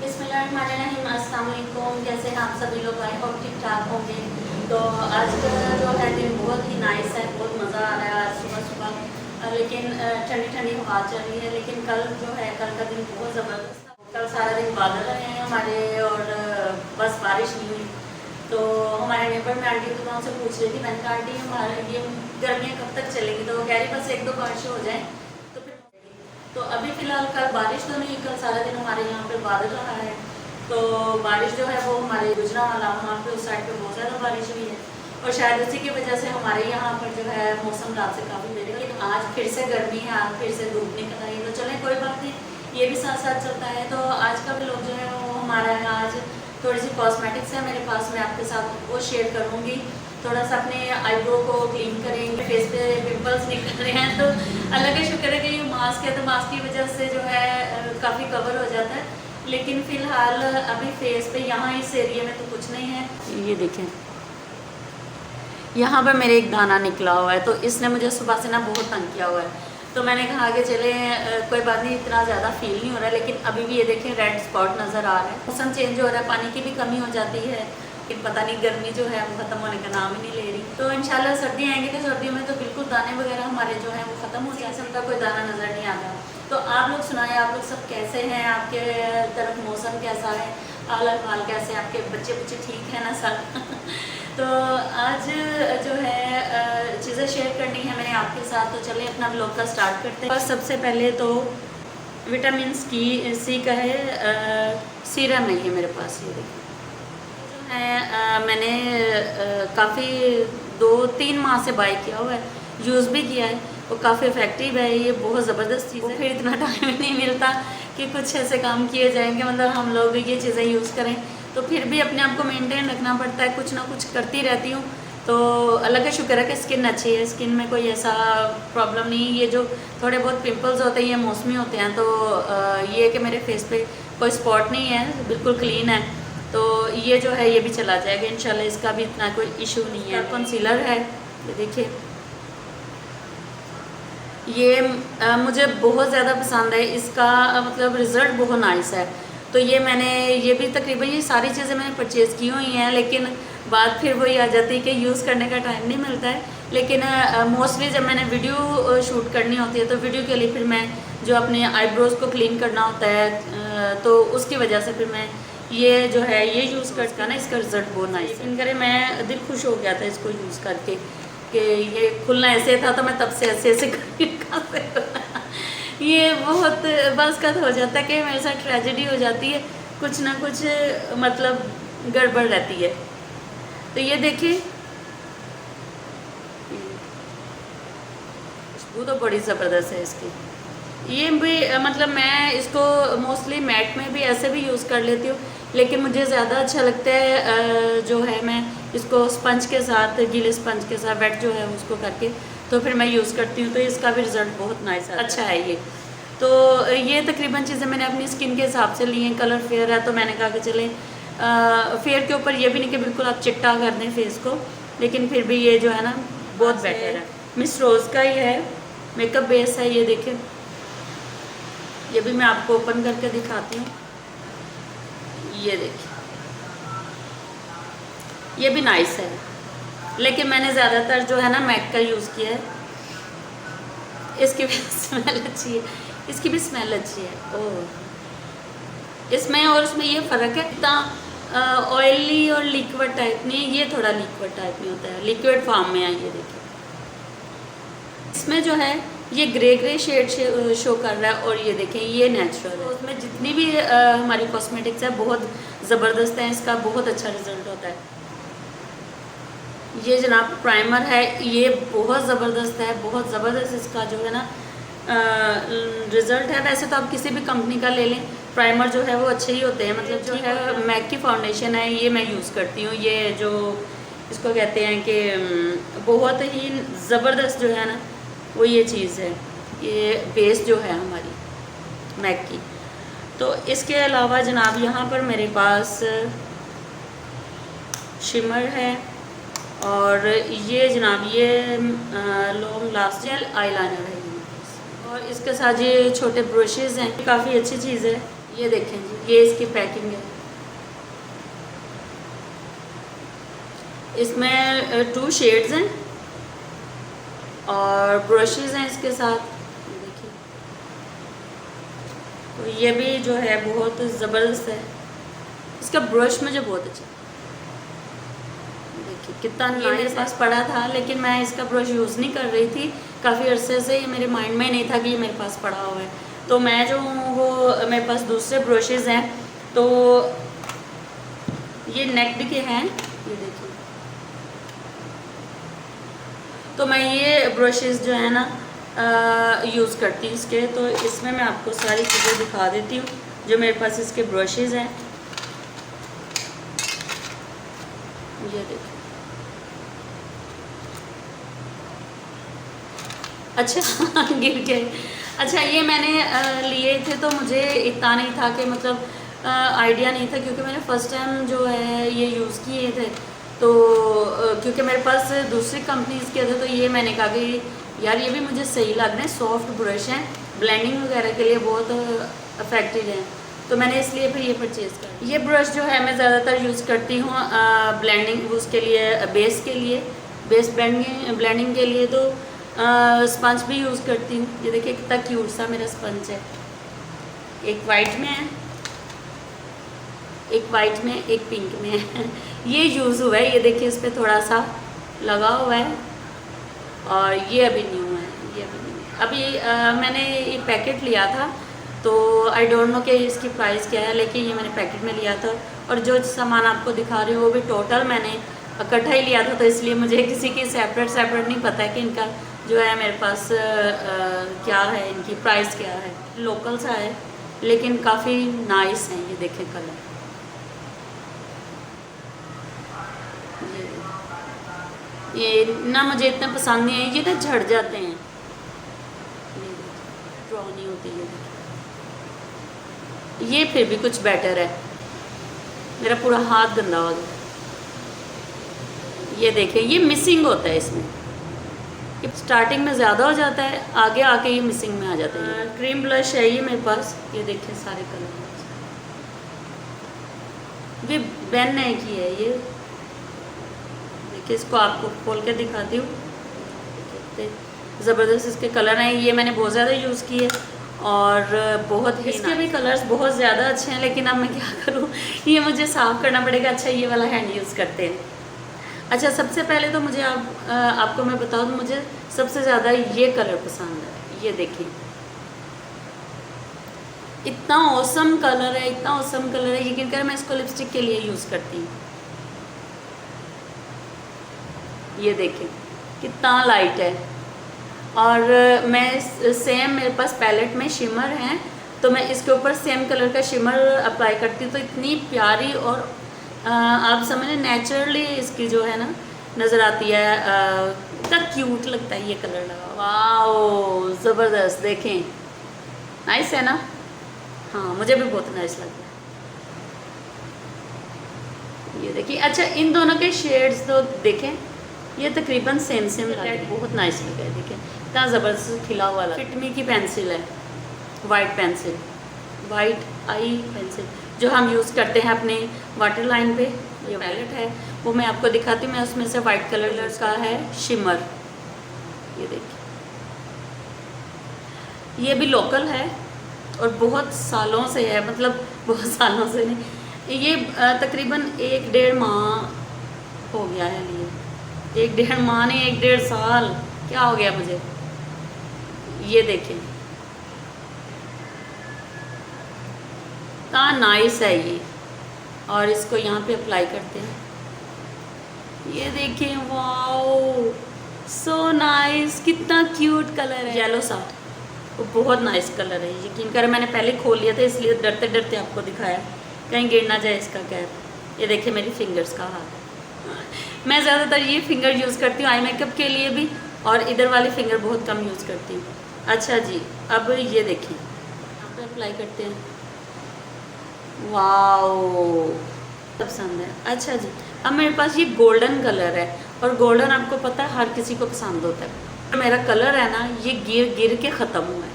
बिस्मिल्लाहिर्रहमानिर्रहीम, अस्सलाम वालेकुम। कैसे हैं आप सभी लोग? आई होप ठीक ठाक होंगे। तो आज का जो है दिन बहुत ही नाइस है, बहुत मज़ा आ रहा है आज सुबह सुबह। लेकिन ठंडी ठंडी हवा चल रही है। लेकिन कल जो है, कल का दिन बहुत ज़बरदस्त था। कल सारा दिन बादल रहे हैं हमारे और बस बारिश नहीं हुई। तो हमारे नेबर में आंटी, तो मैं उनसे पूछ रही थी, मैंने कहा आंटी हमारे ये गर्मियाँ कब तक चलेंगी? तो वो कह रही बस एक दो बारिशें हो जाएँ तो फिर। तो अभी फ़िलहाल कल बारिश तो नहीं, कल सारा दिन हमारे यहाँ पे बादल रहा है। तो बारिश जो है वो हमारे गुजरांवाला वहाँ पे उस साइड पे बहुत ज़्यादा बारिश हुई है और शायद उसी की वजह से हमारे यहाँ पर जो है मौसम रात से काफ़ी बेहतर। लेकिन आज फिर से गर्मी है, आज फिर से धूप निकल आई है। तो चलें कोई बात नहीं, ये भी साथ साथ चलता है। तो आज का व्लॉग जो है वो हमारा है, आज थोड़ी सी कॉस्मेटिक्स है मेरे पास, मैं आपके साथ वो शेयर करूँगी। थोड़ा सा अपने आईब्रो को क्लीन करेंगे, फेस पे पिंपल्स निकल रहे हैं तो अलग ही शुक्र है कि ये मास्क है, तो मास्क की वजह से जो है काफ़ी कवर हो जाता है। लेकिन फ़िलहाल अभी फेस पे यहाँ इस एरिया में तो कुछ नहीं है। ये देखें, यहाँ पर मेरे एक दाना निकला हुआ है, तो इसने मुझे सुबह से ना बहुत तंग किया हुआ है। तो मैंने कहा कि चले कोई बात नहीं, इतना ज़्यादा फील नहीं हो रहा है। लेकिन अभी भी ये देखें रेड स्पॉट नज़र आ रहा है। मौसम चेंज हो रहा है, पानी की भी कमी हो जाती है, लेकिन पता नहीं गर्मी जो है वो ख़त्म होने का नाम ही नहीं ले रही। तो इंशाल्लाह सर्दी आएंगी तो सर्दियों में तो बिल्कुल दाने वगैरह हमारे जो हैं वो ख़त्म हो जाए, सबका कोई दाना नज़र नहीं आता। तो आप लोग सुनाएं, आप लोग सब कैसे हैं? आपके तरफ मौसम कैसा है? हाल हाल कैसे? आपके बच्चे बच्चे ठीक हैं ना सब? तो आज जो है चीज़ें शेयर करनी है मैंने आपके साथ। तो चलिए अपना व्लॉग का स्टार्ट करते हैं। बस सबसे पहले तो विटामिन सी का है सीरम नहीं है मेरे पास। ये देखिए है, मैंने काफ़ी 2-3 माह से बाय किया हुआ है, यूज़ भी किया है, वो काफ़ी इफ़ेक्टिव है। ये बहुत ज़बरदस्त चीज़ है। फिर इतना टाइम नहीं मिलता कि कुछ ऐसे काम किए जाएंगे, मतलब हम लोग ये चीज़ें यूज़ करें। तो फिर भी अपने आप को मेंटेन रखना पड़ता है, कुछ ना कुछ करती रहती हूँ। तो अलग है, शुक्र है कि स्किन अच्छी है, स्किन में कोई ऐसा प्रॉब्लम नहीं। ये जो थोड़े बहुत पिंपल्स होते हैं ये मौसमी होते हैं। तो ये कि मेरे फेस पे कोई स्पॉट नहीं है, बिल्कुल क्लीन है। तो ये जो है ये भी चला जाएगा इंशाल्लाह, इसका भी इतना कोई इशू नहीं है। कंसीलर है, ये देखिए, ये मुझे बहुत ज़्यादा पसंद है। इसका मतलब रिज़ल्ट बहुत नाइस है। तो ये मैंने ये भी तकरीबन ये सारी चीज़ें मैंने परचेज़ की हुई हैं, लेकिन बात फिर वही आ जाती है कि यूज़ करने का टाइम नहीं मिलता है। लेकिन मोस्टली जब मैंने वीडियो शूट करनी होती है तो वीडियो के लिए फिर मैं जो अपने आईब्रोज़ को क्लीन करना होता है तो उसकी वजह से फिर मैं ये जो है ये यूज़ करता ना, इसका रिज़ल्ट बहुत नाइस है। इन करे मैं दिल खुश हो गया था इसको यूज़ करके कि ये खुलना ऐसे था तो मैं तब से ऐसे ऐसे ये बहुत बस का हो जाता है कि मेरे साथ ट्रेजेडी हो जाती है, कुछ ना कुछ मतलब गड़बड़ रहती है। तो ये देखिए, खुशबू तो बड़ी ज़बरदस्त है इसकी। ये भी मतलब मैं इसको मोस्टली मैट में भी ऐसे भी यूज़ कर लेती हूँ, लेकिन मुझे ज़्यादा अच्छा लगता है जो है मैं इसको स्पंज के साथ, गीले स्पंज के साथ वेट जो है उसको करके तो फिर मैं यूज़ करती हूँ। तो इसका भी रिज़ल्ट बहुत नाइस अच्छा है ये। तो ये तकरीबन चीज़ें मैंने अपनी स्किन के हिसाब से ली हैं। कलर फेयर है तो मैंने कहा कि चलें फेयर के ऊपर ये भी नहीं कि बिल्कुल आप चिट्टा कर दें फेस को, लेकिन फिर भी ये जो है ना बहुत बेटर है। मिस रोज़ का ही है, मेकअप बेस है। ये देखें, ये भी मैं आपको ओपन करके दिखाती हूँ। ये देखिए, ये भी नाइस है, लेकिन मैंने ज़्यादातर जो है ना मैक का यूज़ किया है। इसकी भी स्मेल अच्छी है, इसकी भी स्मेल अच्छी है। ओह, इसमें और इसमें ये फ़र्क है, इतना ऑयली और लिक्विड टाइप नहीं है, ये थोड़ा लिक्विड टाइप में होता है, लिक्विड फॉर्म में है। ये देखिए, इसमें जो है ये ग्रे ग्रे शेड शो कर रहा है और ये देखें ये नेचुरल है। उसमें जितनी भी हमारी कॉस्मेटिक्स है बहुत ज़बरदस्त है, इसका बहुत अच्छा रिज़ल्ट होता है। ये जनाब प्राइमर है, ये बहुत ज़बरदस्त है, बहुत ज़बरदस्त इसका जो है ना रिज़ल्ट है। वैसे तो आप किसी भी कंपनी का ले लें, प्राइमर जो है वो अच्छे ही होते हैं। मतलब जो है मैक की फाउंडेशन है ये मैं यूज़ करती हूँ। ये जो इसको कहते हैं कि बहुत ही ज़बरदस्त जो है ना वो ये चीज़ है, ये बेस जो है हमारी मैक की। तो इसके अलावा जनाब यहाँ पर मेरे पास शिमर है और ये जनाब ये लॉन्ग लास्ट जेल आईलाइनर है। और इसके साथ ये छोटे ब्रशेज़ हैं, काफ़ी अच्छी चीज़ है। ये देखें जी, ये इसकी पैकिंग है। इसमें 2 शेड्स हैं और ब्रशेज़ हैं इसके साथ। देखिए, तो ये भी जो है बहुत ज़बरदस्त है। इसका ब्रश मुझे बहुत अच्छा, देखिए कितना मेरे पास पड़ा था, लेकिन मैं इसका ब्रश यूज़ नहीं कर रही थी काफ़ी अरसे से। ये मेरे माइंड में नहीं था कि ये मेरे पास पड़ा हुआ है। तो मैं जो हूँ वो मेरे पास दूसरे ब्रशेज़ हैं, तो ये नेक्ड के हैं, ये देखिए। तो मैं ये ब्रशेज़ जो है ना यूज़ करती हूँ इसके। तो इसमें मैं आपको सारी चीज़ें दिखा देती हूँ जो मेरे पास इसके ब्रशेज़ हैं। ये देखिए, अच्छा गिर गए। अच्छा, ये मैंने लिए थे तो मुझे इतना नहीं था कि मतलब आइडिया नहीं था, क्योंकि मैंने फ़र्स्ट टाइम जो है ये यूज़ किए थे। तो क्योंकि मेरे पास दूसरी कंपनीज़ के थे, तो ये मैंने कहा कि यार ये भी मुझे सही लग रहे हैं, सॉफ्ट ब्रश हैं, ब्लेंडिंग वगैरह के लिए बहुत इफेक्टिव हैं। तो मैंने इसलिए फिर ये परचेज़ कर। ये ब्रश जो है मैं ज़्यादातर यूज़ करती हूँ ब्लेंडिंग उसके लिए, बेस के लिए, बेस ब्लेंडिंग के लिए। तो स्पंज भी यूज़ करती हूँ। ये देखिए कितना क्यूट सा मेरा स्पंज है, एक वाइट में है, एक वाइट में, एक पिंक में है। ये यूज़ हुआ है, ये देखिए इस पर थोड़ा सा लगा हुआ है, और ये अभी न्यू है, ये अभी न्यू है। अभी मैंने ये पैकेट लिया था, तो आई डोंट नो कि इसकी प्राइस क्या है, लेकिन ये मैंने पैकेट में लिया था। और जो सामान आपको दिखा रही हूँ वो भी टोटल मैंने इकट्ठा ही लिया था, तो इसलिए मुझे किसी की सेपरेट नहीं पता है कि इनका जो है मेरे पास क्या है, इनकी प्राइस क्या है। लोकल सा है लेकिन काफ़ी नाइस है। ये देखें कलर, ये ना मुझे इतने पसंद नहीं है, ये ना झड़ जाते हैं, ड्रॉ नहीं होती है। ये फिर भी कुछ बेटर है, मेरा पूरा हाथ गंदा हो गया। ये देखें, ये मिसिंग होता है इसमें, ये स्टार्टिंग में ज़्यादा हो जाता है, आगे आके ये मिसिंग में आ जाता है। क्रीम ब्लश है ये मेरे पास, ये देखें सारे कलर, ये बेन है की है। ये देखिए, इसको आपको खोल के दिखाती हूँ, ज़बरदस्त इसके कलर हैं। ये मैंने बहुत ज़्यादा यूज़ की है और बहुत ही, इसके भी कलर्स बहुत ज़्यादा अच्छे हैं, लेकिन अब मैं क्या करूँ, ये मुझे साफ़ करना पड़ेगा। अच्छा, ये वाला हैंड यूज़ करते हैं। अच्छा, सबसे पहले तो मुझे आपको मैं बताऊँ तो मुझे सबसे ज़्यादा ये कलर पसंद है। ये देखिए, इतना औसम कलर है, इतना औसम कलर है, यकीन करें मैं इसको लिपस्टिक के लिए यूज़ करती हूँ। ये देखें कितना लाइट है, और मैं सेम मेरे पास पैलेट में शिमर है, तो मैं इसके ऊपर सेम कलर का शिमर अप्लाई करती हूँ, तो इतनी प्यारी और आप समझें नेचुरली इसकी जो है ना नज़र आती है। इतना क्यूट लगता है ये कलर लगा। वाओ, ज़बरदस्त, देखें नाइस है ना। हाँ, मुझे भी बहुत नाइस लगता है। ये देखिए, अच्छा इन दोनों के शेड्स तो देखें, ये तकरीबन सेम बहुत नाइस लगा है। देखें इतना ज़बरदस्त खिला हुआ। फिटमी की पेंसिल है, वाइट पेंसिल, वाइट आई पेंसिल जो हम यूज़ करते हैं अपने वाटर लाइन पे। ये पैलेट है वो मैं आपको दिखाती हूँ, मैं उसमें से वाइट कलर का है शिमर। ये देखिए, ये भी लोकल है और बहुत सालों से है, मतलब बहुत सालों से नहीं, ये तकरीबन 1-1.5 माह हो गया है लिए। 1-1.5 माह नहीं, 1-1.5 साल, क्या हो गया मुझे। ये देखें कितना नाइस है ये, और इसको यहाँ पे अप्लाई करते हैं। ये देखें, वाओ सो नाइस, कितना क्यूट कलर है। येलो सा, वो बहुत नाइस कलर है, यकीन करें मैंने पहले खोल लिया था, इसलिए डरते डरते आपको दिखाया, कहीं गिर ना जाए इसका कैप। ये देखिए मेरी फिंगर्स का हाथ। मैं ज़्यादातर ये फिंगर यूज़ करती हूँ आई मेकअप के लिए भी, और इधर वाली फिंगर बहुत कम यूज़ करती हूँ। अच्छा जी, अब ये देखिए यहाँ पे अप्लाई करते हैं। वाओ, पसंद है। अच्छा जी, अब मेरे पास ये गोल्डन कलर है, और गोल्डन आपको पता है हर किसी को पसंद होता है। मेरा कलर है ना, ये गिर गिर के ख़त्म हुआ है,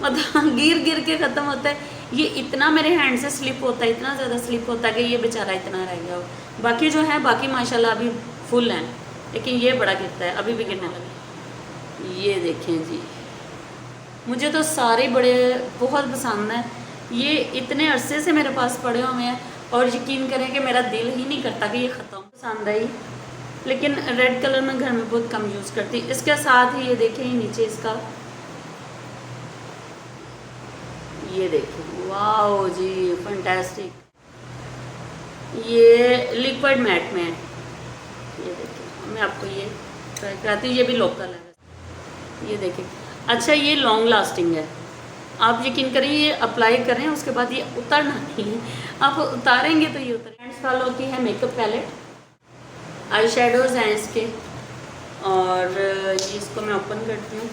मतलब गिर गिर के ख़त्म होता है। ये इतना मेरे हैंड से स्लिप होता है, इतना ज़्यादा स्लिप होता है कि ये बेचारा इतना रह गया हो। बाकी जो है बाकी माशाल्लाह अभी फुल हैं, लेकिन ये बड़ा गिरता है, अभी भी गिरने लगा। ये देखें जी, मुझे तो सारे बड़े बहुत पसंद हैं। ये इतने अरसे से मेरे पास पड़े हुए हैं और यकीन करें कि मेरा दिल ही नहीं करता कि ये ख़त्म। पसंद आई, लेकिन रेड कलर में घर में बहुत कम यूज़ करती। इसके साथ ही ये देखें, नीचे इसका ये देखें, वाओ जी फंटास्टिक। ये लिक्विड मैट में है, ये देखें, मैं आपको ये ट्राई कराती हूँ। ये भी लोकल है, ये देखें। अच्छा, ये लॉन्ग लास्टिंग है, आप यकीन करें ये अप्लाई करें उसके बाद ये उतरना नहीं है, आप उतारेंगे तो ये उतर। फ्रेंड्स वालों की है मेकअप पैलेट, आई शेडोज़ हैं इसके, और ये इसको मैं ओपन करती हूँ।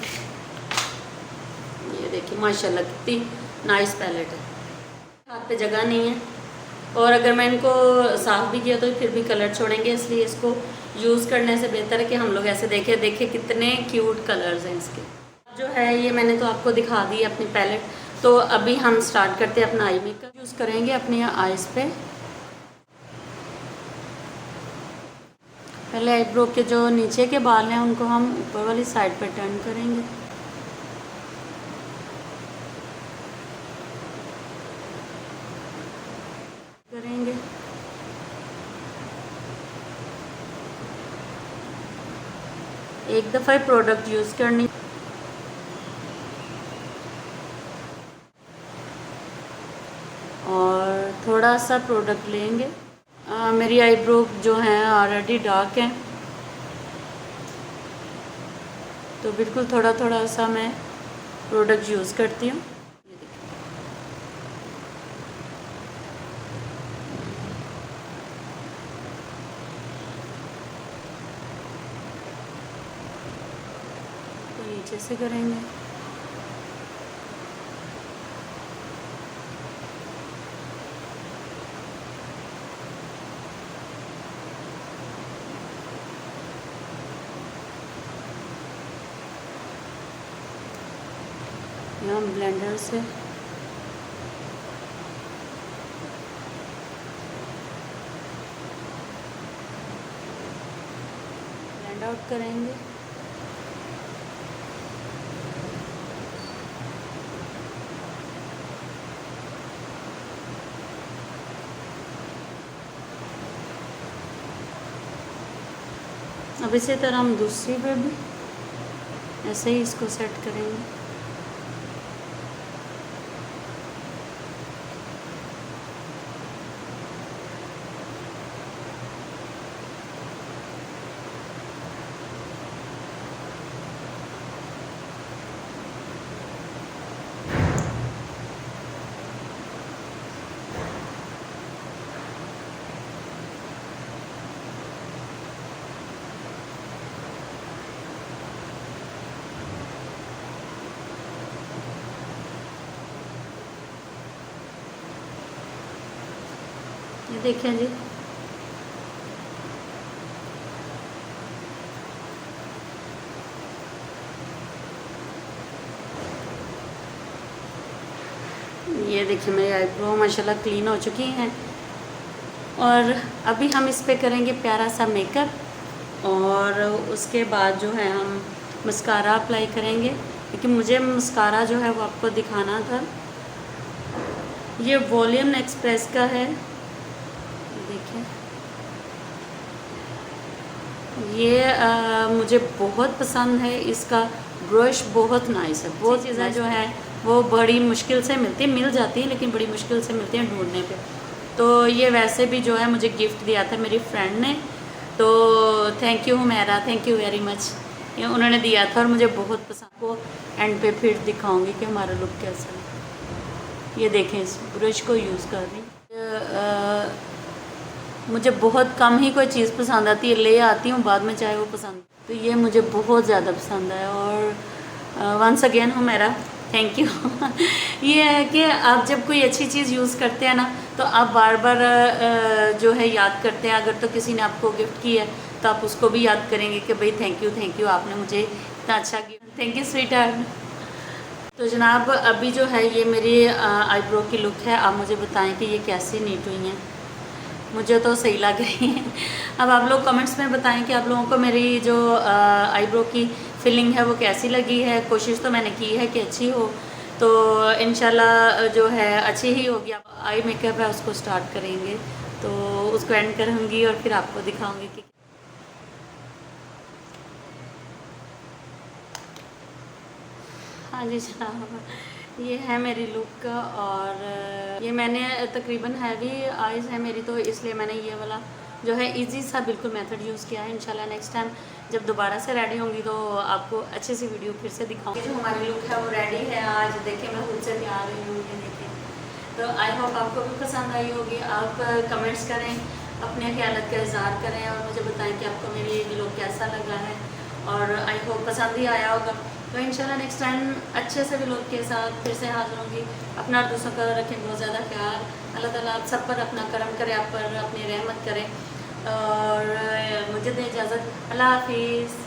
ये देखिए माशाल्लाह कितनी नाइस पैलेट है। हाथ पे जगह नहीं है, और अगर मैं इनको साफ़ भी किया तो फिर भी कलर छोड़ेंगे, इसलिए इसको यूज़ करने से बेहतर है कि हम लोग ऐसे देखें कितने क्यूट कलर्स हैं इसके। जो है ये मैंने तो आपको दिखा दी अपनी पैलेट। तो अभी हम स्टार्ट करते हैं अपना आई मेकअप। यूज़ करेंगे अपनी आइज़ पे। पहले आईब्रो के जो नीचे के बाल हैं उनको हम ऊपर वाली साइड पे टर्न करेंगे। एक दफ़ा प्रोडक्ट यूज़ करनी, और थोड़ा सा प्रोडक्ट लेंगे। मेरी आईब्रो जो हैं ऑलरेडी डार्क हैं, तो बिल्कुल थोड़ा थोड़ा सा मैं प्रोडक्ट यूज़ करती हूँ। तो नीचे से करेंगे। यहाँ ब्लेंडर से ब्लेंड आउट करेंगे। अब इसी तरह हम दूसरी पे भी ऐसे ही इसको सेट करेंगे। ये देखें जी, ये देखिए मेरी आईब्रो माशाल्लाह क्लीन हो चुकी हैं। और अभी हम इस पे करेंगे प्यारा सा मेकअप, और उसके बाद जो है हम मस्कारा अप्लाई करेंगे, क्योंकि मुझे मस्कारा जो है वो आपको दिखाना था। ये वॉल्यूम एक्सप्रेस का है, देखिए ये मुझे बहुत पसंद है। इसका ब्रश बहुत नाइस है। बहुत चीज़ें जो है वो बड़ी मुश्किल से मिलती है, मिल जाती है लेकिन बड़ी मुश्किल से मिलती हैं ढूंढने पे। तो ये वैसे भी जो है मुझे गिफ्ट दिया था मेरी फ्रेंड ने, तो thank you Humaira, thank you very much. ये उन्होंने दिया था और मुझे बहुत पसंद। को एंड पे फिर दिखाऊंगी कि हमारा लुक कैसा है। ये देखें इस ब्रश को यूज़ कर रही। मुझे बहुत कम ही कोई चीज़ पसंद आती है, ले आती हूँ बाद में चाहे वो पसंद, तो ये मुझे बहुत ज़्यादा पसंद है। और once again Humaira thank you. ये है कि आप जब कोई अच्छी चीज़ यूज़ करते हैं ना, तो आप बार बार जो है याद करते हैं। अगर तो किसी ने आपको गिफ्ट किया है तो आप उसको भी याद करेंगे कि भाई थैंक यू आपने मुझे इतना अच्छा gift, thank you sweet heart. तो जनाब अभी जो है ये मेरी आईब्रो की लुक है। आप मुझे बताएं कि ये कैसी नीट हुई हैं। मुझे तो सही लग रही है। अब आप लोग कमेंट्स में बताएं कि आप लोगों को मेरी जो आईब्रो की फिलिंग है वो कैसी लगी है। कोशिश तो मैंने की है कि अच्छी हो, तो इंशाल्लाह जो है अच्छी ही होगी। अब आई मेकअप है उसको स्टार्ट करेंगे, तो उसको एंड करूँगी और फिर आपको दिखाऊँगी कि हाँ जी जनाब, ये है मेरी लुक। और ये मैंने तकरीबन हैवी आइज़ है मेरी, तो इसलिए मैंने ये वाला जो है इजी सा बिल्कुल मेथड यूज़ किया है। इंशाल्लाह नेक्स्ट टाइम जब दोबारा से रेडी होंगी तो आपको अच्छे से वीडियो फिर से दिखाऊंगी। जो हमारी लुक है वो रेडी है। आज देखें मैं खुद से तैयार हुई हूँ, ये देखें। तो आई होप आपको भी पसंद आई होगी। आप कमेंट्स करें, अपने ख्यालात का इज़हार करें और मुझे बताएं कि आपको मेरी लुक कैसा लगा है। और आई होप पसंद ही आया होगा। तो इंशाल्लाह नेक्स्ट टाइम अच्छे से भी लोग के साथ फिर से हाजिर होंगी। अपना और दूसरों का रखें बहुत ज़्यादा ख्याल। अल्लाह ताला आप सब पर अपना करम करे, आप पर अपनी रहमत करे। और मुझे दें इजाज़त। अल्लाह हाफिज़।